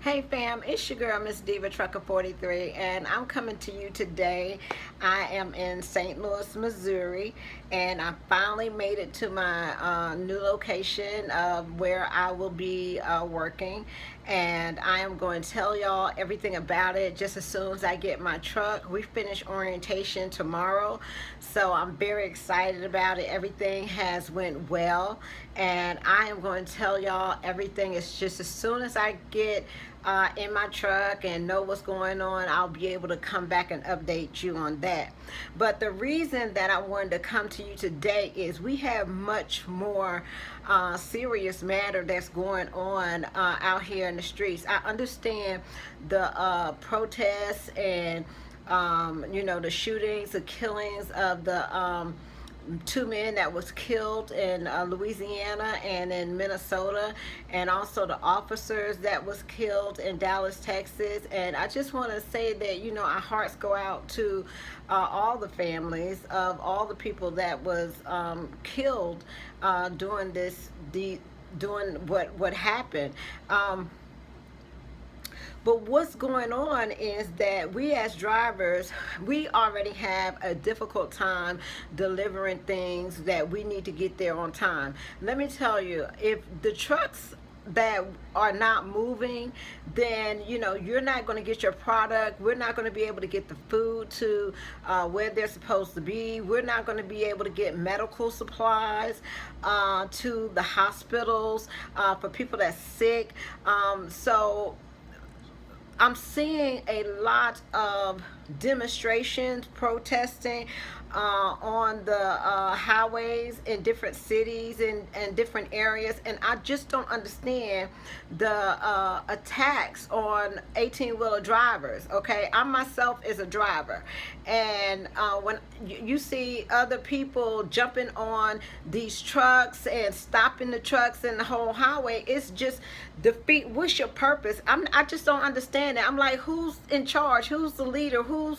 Hey fam, it's your girl Miss Diva Trucker 43, and I'm coming to you today. I am in St. Louis, Missouri, and I finally made it to my new location of where I will be working. And I am going to tell y'all everything about it just as soon as I get my truck. We finish orientation tomorrow, so I'm very excited about it. Everything has went well, and I am going to tell y'all everything. Is just as soon as I get in my truck and know what's going on, I'll be able to come back and update you on that. But the reason that I wanted to come to you today is we have much more serious matter that's going on out here in the streets. I understand the protests and the shootings, the killings of the two men that was killed in Louisiana and in Minnesota, and also the officers that was killed in Dallas, Texas. And I just want to say that our hearts go out to all the families of all the people that was killed during doing what happened. But what's going on is that we as drivers, we already have a difficult time delivering things that we need to get there on time. Let me tell you, if the trucks that are not moving, then you're not going to get your product. We're not going to be able to get the food to where they're supposed to be. We're not going to be able to get medical supplies to the hospitals for people that's sick. So I'm seeing a lot of demonstrations, protesting on the highways in different cities and different areas, and I just don't understand the attacks on 18-wheeler drivers. Okay, I myself is a driver, and when you see other people jumping on these trucks and stopping the trucks in the whole highway, it's just defeat. What's your purpose? I just don't understand it. I'm like, who's in charge? Who's the leader? Who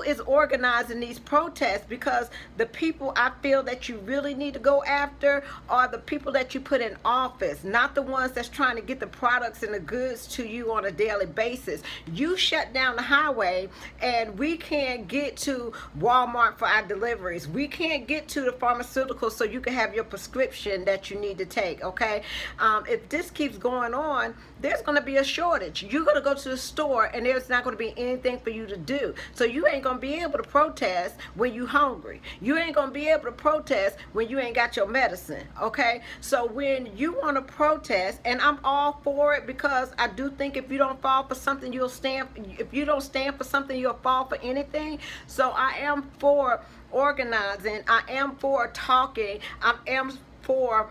is organizing these protests? Because the people I feel that you really need to go after are the people that you put in office, not the ones that's trying to get the products and the goods to you on a daily basis. You shut down the highway and we can't get to Walmart for our deliveries. We can't get to the pharmaceuticals so you can have your prescription that you need to take, okay? If this keeps going on, there's going to be a shortage. You're going to go to the store and there's not going to be anything for you to do. So you ain't going to be able to protest when you hungry. You ain't going to be able to protest when you ain't got your medicine, okay? So when you want to protest, and I'm all for it, because I do think if you don't fall for something, you'll stand. If you don't stand for something, you'll fall for anything. So I am for organizing. I am for talking. I am for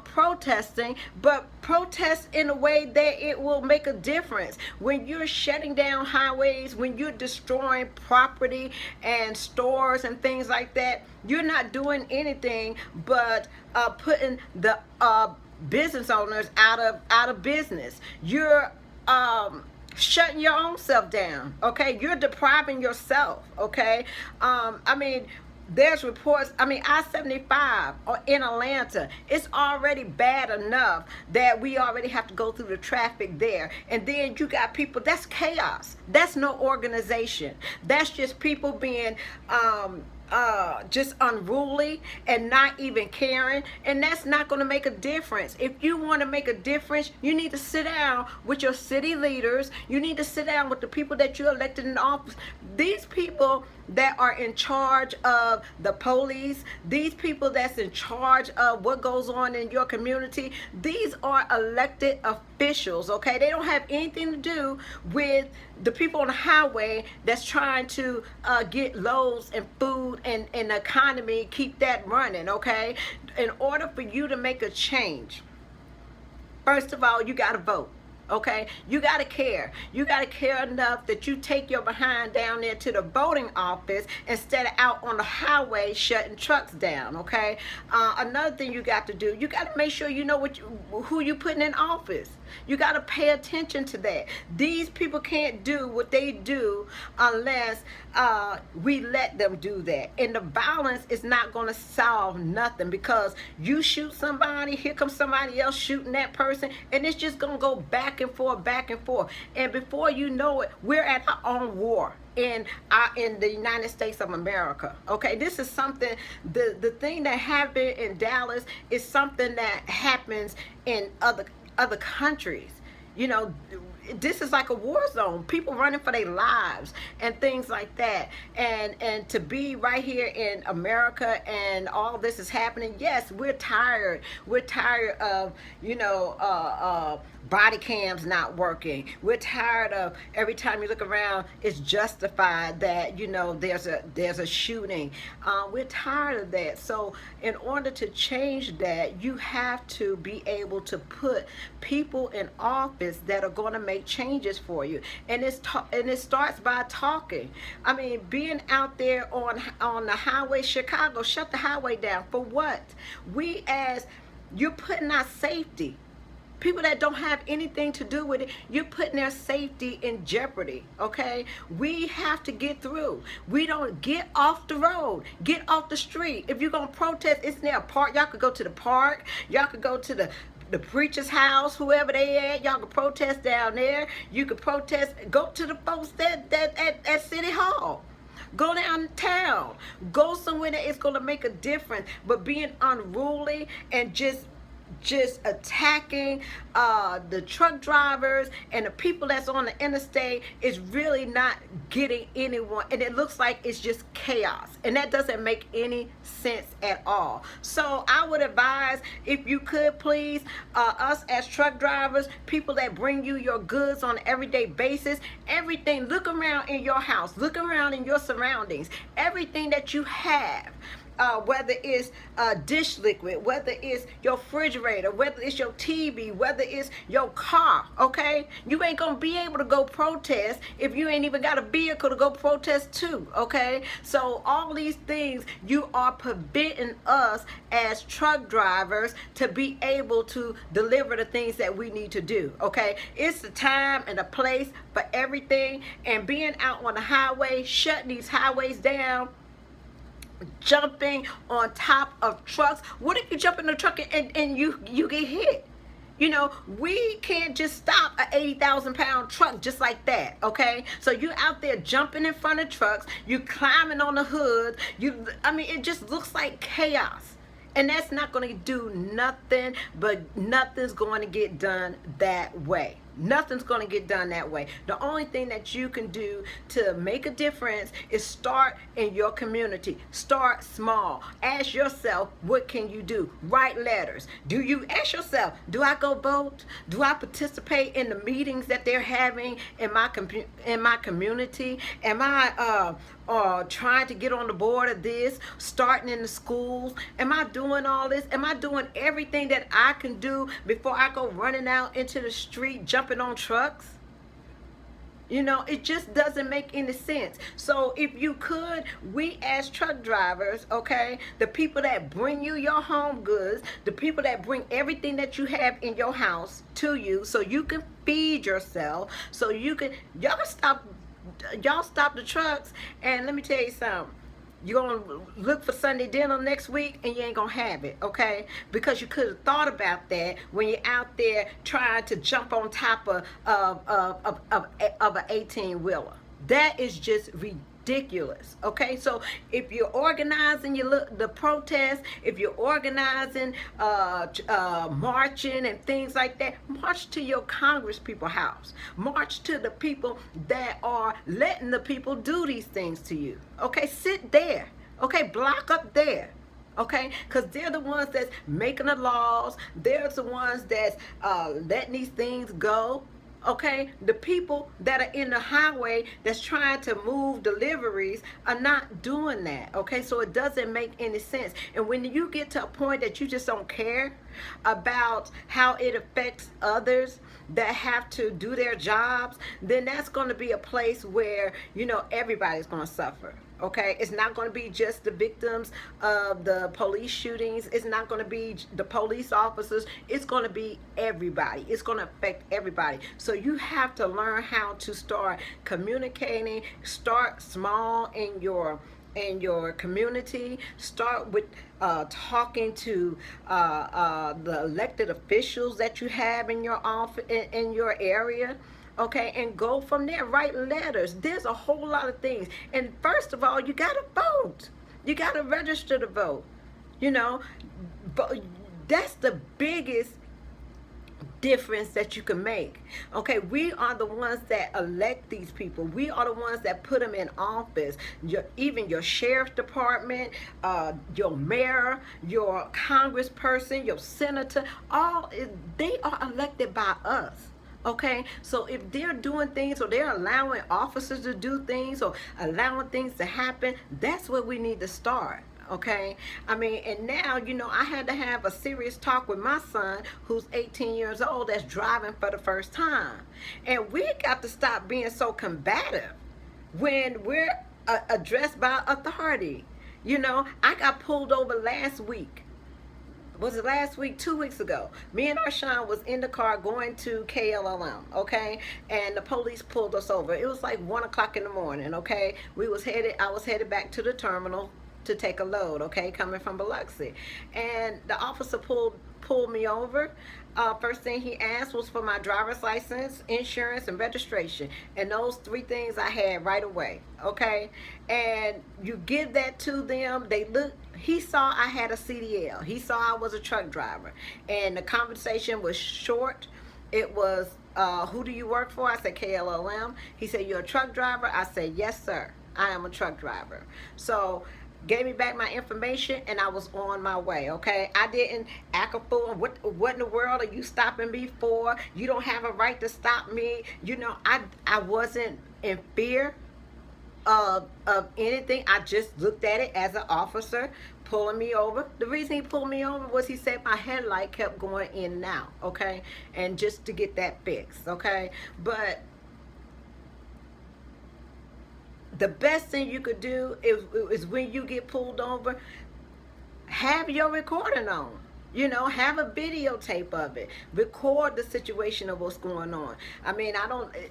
protesting, but protest in a way that it will make a difference. When you're shutting down highways, when you're destroying property and stores and things like that, you're not doing anything but putting the business owners out of business. You're shutting your own self down, okay? You're depriving yourself, okay? There's reports, I-75 or in Atlanta, it's already bad enough that we already have to go through the traffic there. And then you got people, that's chaos. That's no organization. That's just people being just unruly and not even caring, and that's not going to make a difference. If you want to make a difference, you need to sit down with your city leaders. You need to sit down with the people that you elected in office. These people that are in charge of the police, these people that's in charge of what goes on in your community, these are elected officials, okay? They don't have anything to do with the people on the highway that's trying to get loads and food and the economy, keep that running, okay? In order for you to make a change, first of all, you got to vote. Okay, you got to care. You got to care enough that you take your behind down there to the voting office instead of out on the highway shutting trucks down. Okay, another thing you got to do, you got to make sure you know who you putting in office. You got to pay attention to that. These people can't do what they do unless we let them do that. And the violence is not going to solve nothing, because you shoot somebody, here comes somebody else shooting that person, and it's just going to go back and forth, back and forth. And before you know it, we're at our own war in the United States of America. Okay, this is something, the thing that happened in Dallas is something that happens in other countries. You know, this is like a war zone. People running for their lives and things like that. And to be right here in America and all this is happening, yes, we're tired. We're tired of, body cams not working. We're tired of every time you look around, it's justified that, there's a shooting. We're tired of that. So in order to change that, you have to be able to put people in office that are going to make changes for you. And it starts by talking. I mean, being out there on the highway, Chicago, shut the highway down. For what? You're putting our safety. People that don't have anything to do with it, you're putting their safety in jeopardy. Okay, we have to get through. We don't get off the road, get off the street. If you're gonna protest, it's near a park. Y'all could go to the park. Y'all could go to the preacher's house, whoever they at. Y'all could protest down there. You could protest. Go to the folks at City Hall. Go downtown. Go somewhere that is going to make a difference. But being unruly and just attacking the truck drivers and the people that's on the interstate is really not getting anyone, and it looks like it's just chaos, and that doesn't make any sense at all. So I would advise, if you could please, us as truck drivers, people that bring you your goods on an everyday basis, everything, look around in your house, look around in your surroundings, everything that you have, whether it's dish liquid, whether it's your refrigerator, whether it's your TV, whether it's your car, okay? You ain't gonna be able to go protest if you ain't even got a vehicle to go protest to, okay? So all these things, you are preventing us as truck drivers to be able to deliver the things that we need to do, okay? It's the time and the place for everything, and being out on the highway, shutting these highways down, jumping on top of trucks. What if you jump in the truck and you get hit? We can't just stop a 80,000-pound truck just like that, okay? So you out there jumping in front of trucks, you climbing on the hood, it just looks like chaos. And that's not going to do nothing, but nothing's going to get done that way. Nothing's going to get done that way. The only thing that you can do to make a difference is start in your community. Start small. Ask yourself, what can you do? Write letters. Ask yourself, do I go vote? Do I participate in the meetings that they're having in my community? Am I trying to get on the board of this, starting in the schools? Am I doing all this? Am I doing everything that I can do before I go running out into the street, jumping on trucks? It just doesn't make any sense. So if you could, we as truck drivers, okay, the people that bring you your home goods, the people that bring everything that you have in your house to you so you can feed yourself, so y'all stop the trucks. And let me tell you something, you're going to look for Sunday dinner next week and you ain't going to have it, okay? Because you could have thought about that when you're out there trying to jump on top of an 18-wheeler. That is just ridiculous, okay? So if you're organizing the protest, if you're organizing marching and things like that, march to your Congress people house. March to the people that are letting the people do these things to you, okay? Sit there, okay? Block up there, okay? Because they're the ones that's making the laws. They're the ones that's letting these things go. Okay, the people that are in the highway that's trying to move deliveries are not doing that. Okay, so it doesn't make any sense. And when you get to a point that you just don't care about how it affects others that have to do their jobs, then that's going to be a place where, you know, everybody's going to suffer. Okay, it's not going to be just the victims of the police shootings. It's not going to be the police officers. It's going to be everybody. It's going to affect everybody. So you have to learn how to start communicating. Start small in your community. Start with talking to the elected officials that you have in your office, in your area. Okay, and go from there. Write letters. There's a whole lot of things. And first of all, you got to vote. You got to register to vote. You know, but that's the biggest difference that you can make. Okay, we are the ones that elect these people. We are the ones that put them in office. Even your sheriff's department, your mayor, your congressperson, your senator, they are elected by us. Okay, so if they're doing things or they're allowing officers to do things or allowing things to happen, that's where we need to start. Okay, I mean, and now, you know, I had to have a serious talk with my son who's 18 years old that's driving for the first time. And we got to stop being so combative when we're addressed by authority. You know, I got pulled over last week. Was it last week? 2 weeks ago. Me and Arshawn was in the car going to KLLM, okay? And the police pulled us over. It was like 1 o'clock in the morning, okay? I was headed back to the terminal to take a load, okay, coming from Biloxi. And the officer pulled me over. First thing he asked was for my driver's license, insurance, and registration. And those 3 things I had right away, okay? And you give that to them, he saw I had a CDL. He saw I was a truck driver. And the conversation was short. It was, who do you work for? I said, KLLM. He said, you're a truck driver? I said, yes, sir. I am a truck driver. So gave me back my information and I was on my way. Okay, I didn't act a fool. What in the world are you stopping me for? You don't have a right to stop me. You know, I wasn't in fear of anything. I just looked at it as an officer pulling me over. The reason he pulled me over was he said my headlight kept going in and out. Okay, and just to get that fixed. Okay, but the best thing you could do is when you get pulled over, have your recording on. You know, have a videotape of it. Record the situation of what's going on. I mean,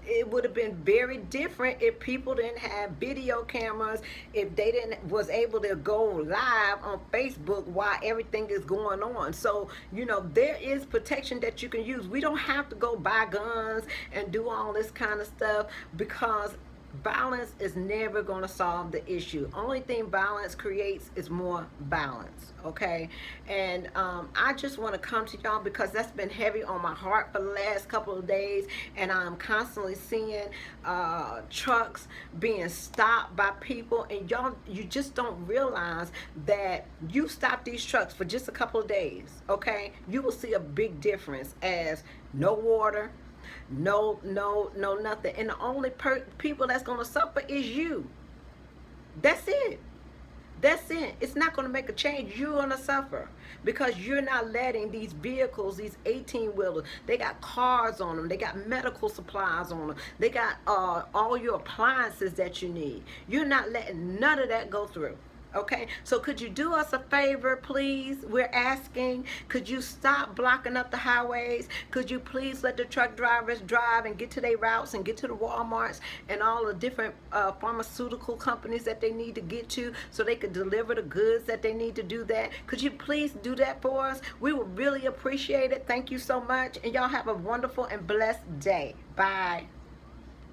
it would have been very different if people didn't have video cameras, if they was able to go live on Facebook while everything is going on. So, you know, there is protection that you can use. We don't have to go buy guns and do all this kind of stuff, because violence is never going to solve the issue. Only thing violence creates is more violence. Okay, and I just want to come to y'all because that's been heavy on my heart for the last couple of days, and I'm constantly seeing trucks being stopped by people, and y'all, you just don't realize that you stop these trucks for just a couple of days. Okay, you will see a big difference as no water, no nothing, and the only people that's going to suffer is you. That's it. That's it. It's not going to make a change. You're going to suffer because you're not letting these vehicles, these 18-wheelers, they got cars on them, they got medical supplies on them, they got all your appliances that you need. You're not letting none of that go through. Okay, so could you do us a favor, please? We're asking, could you stop blocking up the highways? Could you please let the truck drivers drive and get to their routes and get to the Walmarts and all the different pharmaceutical companies that they need to get to so they could deliver the goods that they need to do that? Could you please do that for us? We would really appreciate it. Thank you so much, and y'all have a wonderful and blessed day. Bye.